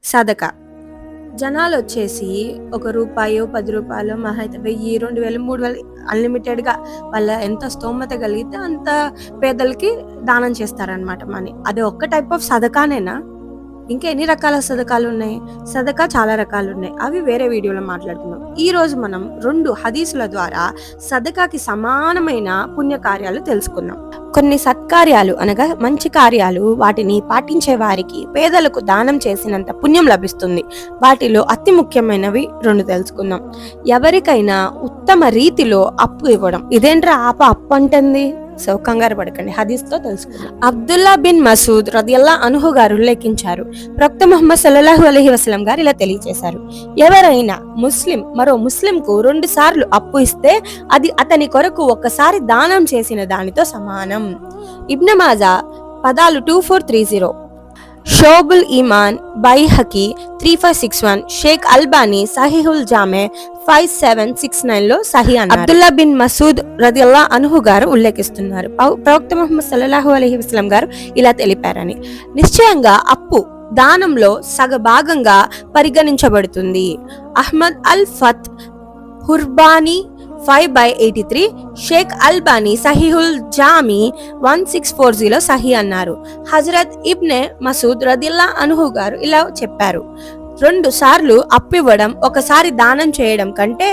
సదకా. జనాలొచ్చేసి ఒక రూపాయో, రూ. 10 మహా అయితే 1000, 2000, 3000 అన్‌లిమిటెడ్‌గా వాళ్ళ ఎంత స్తోమత కలిగితే అంత పేదలకి దానం చేస్తారనమాట మనీ. అది ఒక్క టైప్ ఆఫ్ సదకానేనా? ఇంకా ఎన్ని రకాల సదకాలున్నాయి? సదకా చాలా రకాలున్నాయి. అవి వేరే వీడియోలో మాట్లాడుకుందాం. ఈరోజు మనం 2 హదీసుల ద్వారా సదకాకి సమానమైన పుణ్యకార్యాలు తెలుసుకుందాం. కొన్ని సత్కార్యాలు అనగా మంచి కార్యాలు వాటిని పాటించే వారికి పేదలకు దానం చేసినంత పుణ్యం లభిస్తుంది. వాటిలో అతి ముఖ్యమైనవి 2 తెలుసుకుందాం. ఎవరికైనా ఉత్తమ రీతిలో అప్పు ఇవ్వడం. ఇదేంట్రా అప్పు అంటుంది? సో కంగారు పడకండి, హదీస్తో తెలుసుకుందాం. అబ్దుల్లా బిన్ మసూద్ రదియల్లాహు అన్హు గారు ఉల్లేఖించారు. ప్రవక్త ముహమ్మద్ సల్లల్లాహు అలైహి వసల్లం గారు ఇలా తెలియజేశారు. ఎవరైనా ముస్లిం మరో ముస్లింకు 2 సార్లు అప్పు ఇస్తే అది అతని కొరకు ఒక్కసారి దానం చేసిన దానితో సమానం. ఇబ్న్ మాజా పదాలు 2430, షోబుల్ ఈమాన్ బైహకి 3561, షేక్ అల్బానీ సహీహుల్ జామే 5769లో సహీ అన్నారు. అబ్దుల్లా బిన్ మసూద్ రదియల్లాహు అన్హు గారు ఉల్లేఖిస్తున్నారు. ప్రవక్త ముహమ్మద్ సల్లల్లాహు అలైహి వసల్లం గారు ఇలా తెలిపారని. నిశ్చయంగా అప్పు దానంలో సగభాగంగా పరిగణించబడుతుంది. అహ్మద్ అల్ ఫత్ హుర్బానీ 5/83, షేక్ అల్బానీ సహీహుల్ జామీ 1640లో సహీ అన్నారు. హజరత్ ఇబ్నే మసూద్ రదియల్లాహు అన్హు గారు ఇలా చెప్పారు. 2 సార్లు అప్పివ్వడం ఒకసారి దానం చేయడం కంటే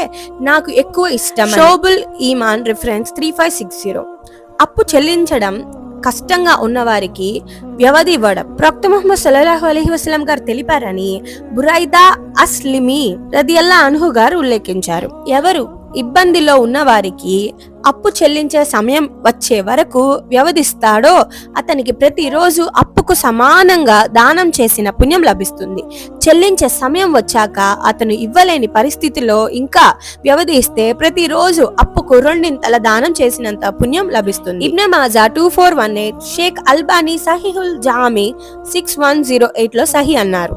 నాకు ఎక్కువ ఇష్టం. షోబుల్ ఈమాన్ రిఫరెన్స్ 3560. అప్పు చెల్లించడం కష్టంగా ఉన్నవారికి వ్యవధి ఇవ్వడం. ప్రవక్త ముహమ్మద్ సల్లల్లాహు అలైహి వసల్లం గారు తెలిపారని బురైదా అస్లిమి రదియల్లాహు అన్హు గారు ఉల్లేఖించారు. ఎవరు ఇబ్బందిలో ఉన్న వారికి అప్పు చెల్లించే సమయం వచ్చే వరకు వ్యవధిస్తాడో అతనికి ప్రతిరోజు అప్పుకు సమానంగా దానం చేసిన పుణ్యం లభిస్తుంది. చెల్లించే సమయం వచ్చాక అతను ఇవ్వలేని పరిస్థితిలో ఇంకా వ్యవధి ఇస్తే ప్రతిరోజు అప్పుకు 2 దానం చేసినంత పుణ్యం లభిస్తుంది. ఇబ్న్ మాజా 2418, షేక్ అల్బానీ సహీహుల్ జామీ 6108లో సహీ అన్నారు.